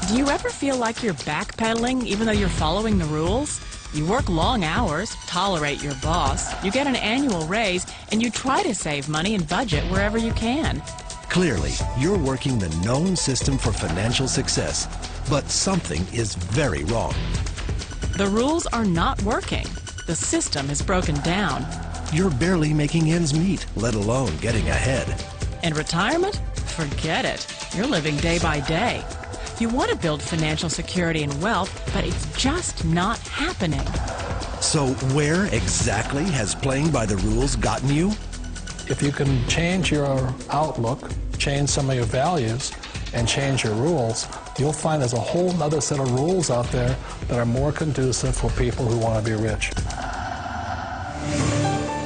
Do you ever feel like you're backpedaling even though you're following the rules? You work long hours, tolerate your boss, you get an annual raise, and you try to save money and budget wherever you can. Clearly, you're working the known system for financial success, but something is very wrong. The rules are not working. The system is broken down. You're barely making ends meet, let alone getting ahead. And retirement? Forget it. You're living day by day. You want to build financial security and wealth, but it's just not happening. So where exactly has playing by the rules gotten you? If you can change your outlook, change some of your values, and change your rules, you'll find there's a whole other set of rules out there that are more conducive for people who want to be rich.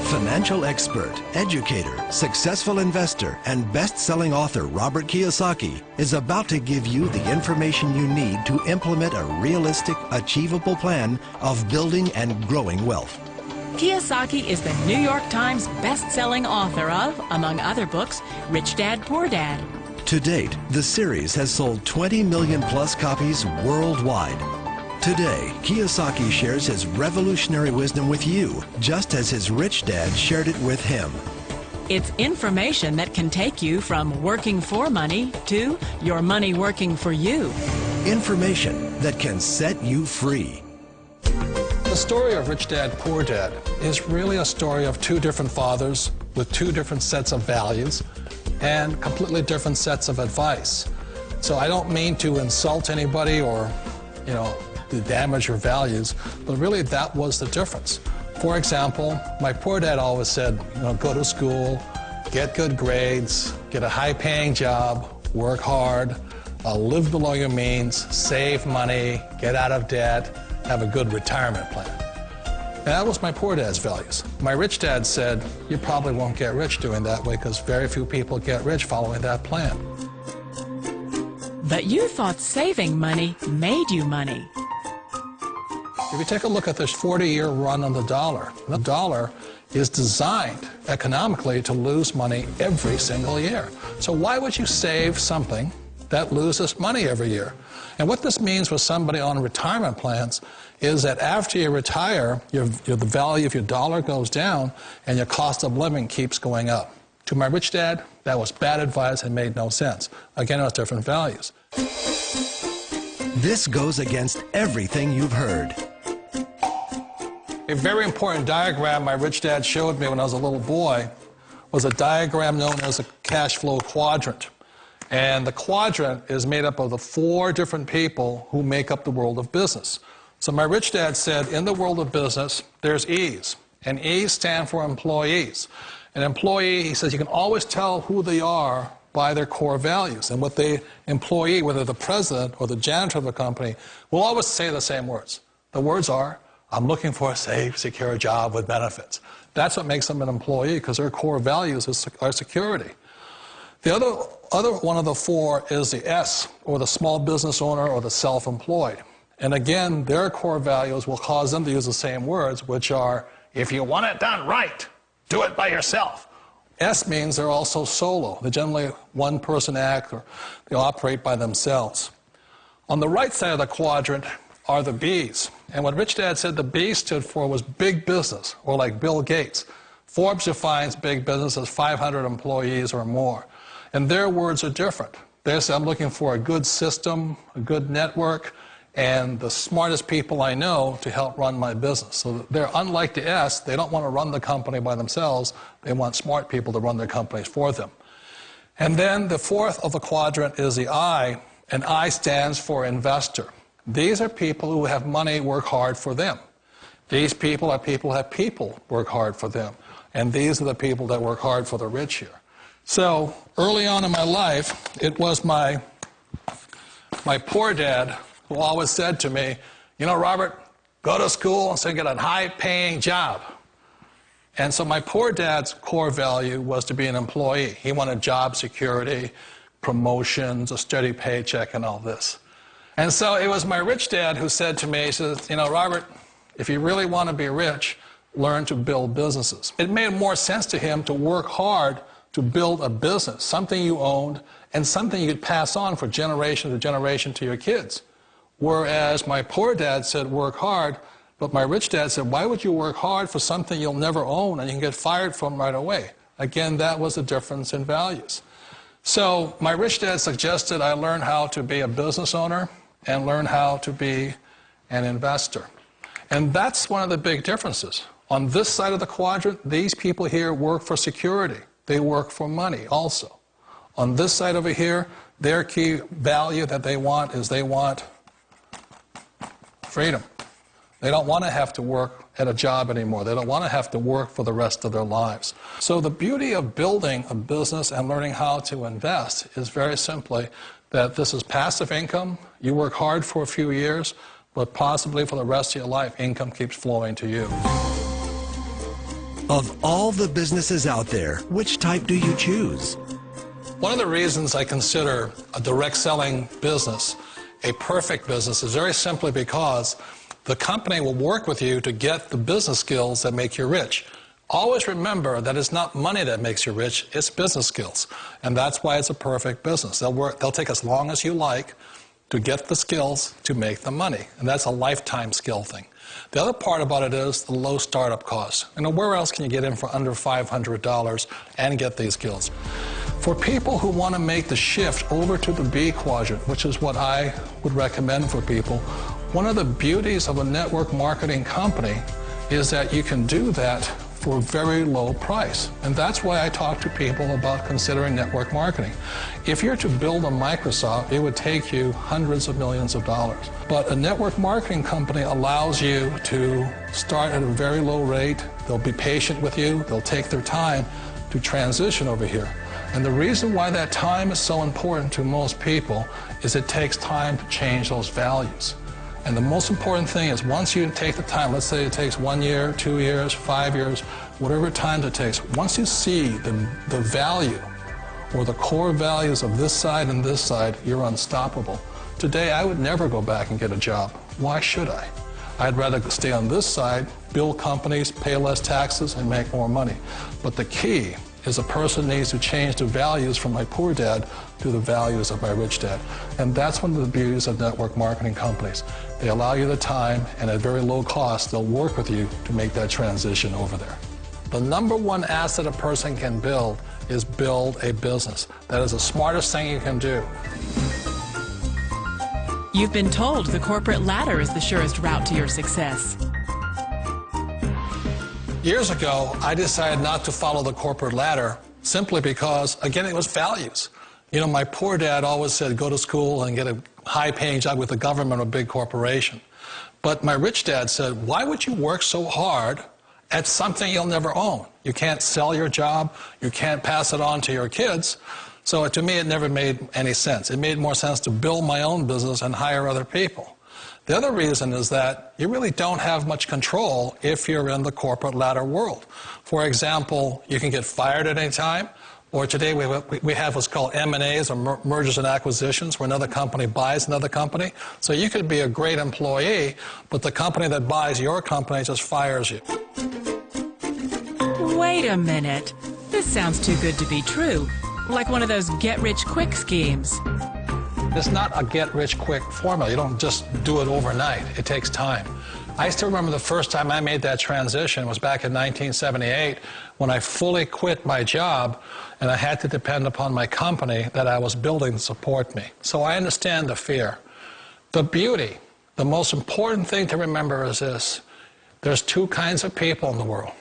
Financial expert, educator, successful investor, and best-selling author Robert Kiyosaki is about to give you the information you need to implement a realistic, achievable plan of building and growing wealth. Kiyosaki is the New York Times best-selling author of, among other books, Rich Dad, Poor Dad. To date, the series has sold 20 million plus copies worldwide. Today, Kiyosaki shares his revolutionary wisdom with you, just as his rich dad shared it with him. It's information that can take you from working for money to your money working for you. Information that can set you free. The story of Rich Dad, Poor Dad is really a story of two different fathers with two different sets of values and completely different sets of advice. So I don't mean to insult anybody or, to damage your values, but really that was the difference. For example, my poor dad always said, go to school, get good grades, get a high-paying job, work hard, live below your means, save money, get out of debt, have a good retirement plan. And that was my poor dad's values. My rich dad said, you probably won't get rich doing that way because very few people get rich following that plan. But you thought saving money made you money. If you take a look at this 40-year run on the dollar is designed economically to lose money every single year. So why would you save something that loses money every year? And what this means for somebody on retirement plans is that after you retire, the value of your dollar goes down and your cost of living keeps going up. To my rich dad, that was bad advice and made no sense. Again, it was different values. This goes against everything you've heard. A very important diagram my rich dad showed me when I was a little boy was a diagram known as a cash flow quadrant. And the quadrant is made up of the 4 different people who make up the world of business. So my rich dad said, in the world of business, there's E's. And E's stand for employees. An employee, he says, you can always tell who they are by their core values. And what the employee, whether the president or the janitor of the company, will always say the same words. The words are, I'm looking for a safe, secure job with benefits. That's what makes them an employee, because their core values are security. The other one of the 4 is the S, or the small business owner or the self-employed. And again, their core values will cause them to use the same words, which are, if you want it done right, do it by yourself. S means they're also solo. They're generally one-person act, or they operate by themselves. On the right side of the quadrant are the B's. And what Rich Dad said the B stood for was big business, or like Bill Gates. Forbes defines big business as 500 employees or more. And their words are different. They say, I'm looking for a good system, a good network, and the smartest people I know to help run my business. So they're unlike the S. They don't want to run the company by themselves. They want smart people to run their companies for them. And then the 4th of the quadrant is the I, and I stands for investor. These are people who have money work hard for them. These people are people who have people work hard for them. And these are the people that work hard for the rich here. So early on in my life, it was my poor dad who always said to me, Robert, go to school and get a high-paying job. And so my poor dad's core value was to be an employee. He wanted job security, promotions, a steady paycheck, and all this. And so it was my rich dad who said to me, he says, Robert, if you really want to be rich, learn to build businesses. It made more sense to him to work hard to build a business, something you owned, and something you could pass on for generation to generation to your kids. Whereas my poor dad said, work hard, but my rich dad said, why would you work hard for something you'll never own and you can get fired from right away? Again, that was the difference in values. So my rich dad suggested I learn how to be a business owner and learn how to be an investor. And that's one of the big differences. On this side of the quadrant, these people here work for security. They work for money also. On this side over here, their key value that they want is they want freedom. They don't want to have to work at a job anymore. They don't want to have to work for the rest of their lives. So the beauty of building a business and learning how to invest is very simply that this is passive income. You work hard for a few years, but possibly for the rest of your life, income keeps flowing to you. Of all the businesses out there, which type do you choose? One of the reasons I consider a direct selling business a perfect business is very simply because the company will work with you to get the business skills that make you rich. Always remember that it's not money that makes you rich, it's business skills. And that's why it's a perfect business. They'll take as long as you like to get the skills to make the money. And that's a lifetime skill thing. The other part about it is the low startup cost. Where else can you get in for under $500 and get these skills? For people who want to make the shift over to the B quadrant, which is what I would recommend for people, one of the beauties of a network marketing company is that you can do that for a very low price. And that's why I talk to people about considering network marketing. If you're to build a Microsoft, it would take you hundreds of millions of dollars. But a network marketing company allows you to start at a very low rate. They'll be patient with you. They'll take their time to transition over here. And the reason why that time is so important to most people is it takes time to change those values. And the most important thing is once you take the time, let's say it takes 1 year, 2 years, 5 years, whatever time it takes, once you see the value or the core values of this side and this side, you're unstoppable. Today, I would never go back and get a job. Why should I? I'd rather stay on this side, build companies, pay less taxes, and make more money. But the key is a person needs to change the values from my poor dad to the values of my rich dad. And that's one of the beauties of network marketing companies. They allow you the time, and at very low cost, they'll work with you to make that transition over there. The number one asset a person can build is build a business. That is the smartest thing you can do. You've been told the corporate ladder is the surest route to your success. Years ago, I decided not to follow the corporate ladder simply because, again, it was values. You know, my poor dad always said, go to school and get a high-paying job with the government or a big corporation. But my rich dad said, why would you work so hard at something you'll never own? You can't sell your job. You can't pass it on to your kids. So to me, it never made any sense. It made more sense to build my own business and hire other people. The other reason is that you really don't have much control if you're in the corporate ladder world. For example, you can get fired at any time, or today we have what's called M&As, or mergers and acquisitions, where another company buys another company. So you could be a great employee, but the company that buys your company just fires you. Wait a minute. This sounds too good to be true. Like one of those get-rich-quick schemes. It's not a get-rich-quick formula. You don't just do it overnight. It takes time. I still remember the first time I made that transition was back in 1978 when I fully quit my job and I had to depend upon my company that I was building to support me. So I understand the fear. The beauty, the most important thing to remember is this. There's two kinds of people in the world.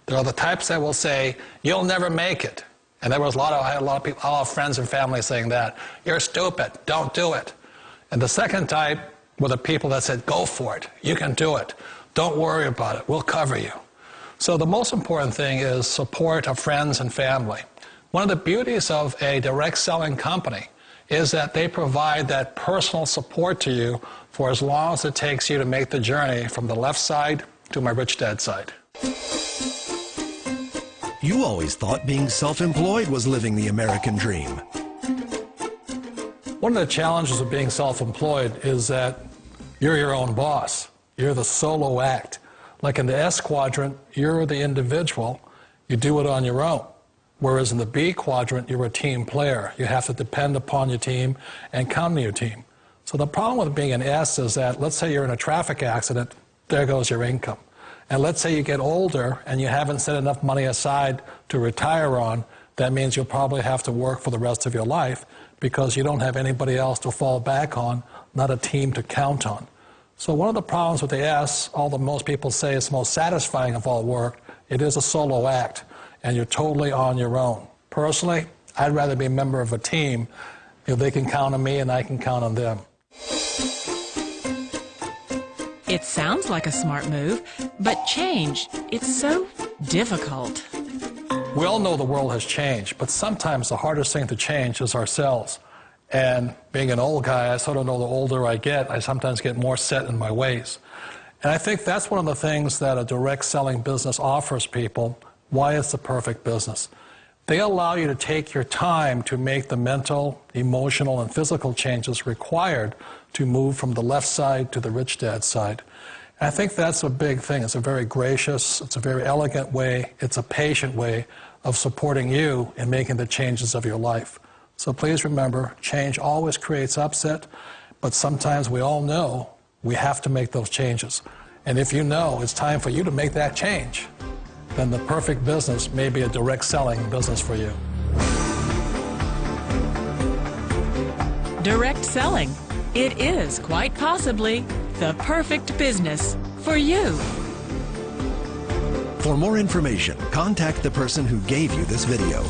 There are the types that will say, you'll never make it. And there was I had a lot of people, all friends and family saying that. You're stupid, don't do it. And the second type were the people that said, go for it, you can do it. Don't worry about it, we'll cover you. So the most important thing is support of friends and family. One of the beauties of a direct selling company is that they provide that personal support to you for as long as it takes you to make the journey from the left side to my rich dad side. You always thought being self-employed was living the American dream. One of the challenges of being self-employed is that you're your own boss. You're the solo act. Like in the S quadrant, you're the individual. You do it on your own. Whereas in the B quadrant, you're a team player. You have to depend upon your team and count on your team. So the problem with being an S is that, let's say you're in a traffic accident, there goes your income. And let's say you get older and you haven't set enough money aside to retire on, that means you'll probably have to work for the rest of your life because you don't have anybody else to fall back on, not a team to count on. So one of the problems with the S, although most people say it's the most satisfying of all work, it is a solo act, and you're totally on your own. Personally, I'd rather be a member of a team if they can count on me and I can count on them. It sounds like a smart move, but change, it's so difficult. We all know the world has changed, but sometimes the hardest thing to change is ourselves. And being an old guy, I sort of know the older I get, I sometimes get more set in my ways. And I think that's one of the things that a direct selling business offers people, why it's the perfect business. They allow you to take your time to make the mental, emotional, and physical changes required to move from the left side to the rich dad side. And I think that's a big thing. It's a very gracious, it's a very elegant way, it's a patient way of supporting you in making the changes of your life. So please remember, change always creates upset, but sometimes we all know we have to make those changes. And if you know it's time for you to make that change, then the perfect business may be a direct selling business for you. Direct selling. It is quite possibly the perfect business for you. For more information, contact the person who gave you this video.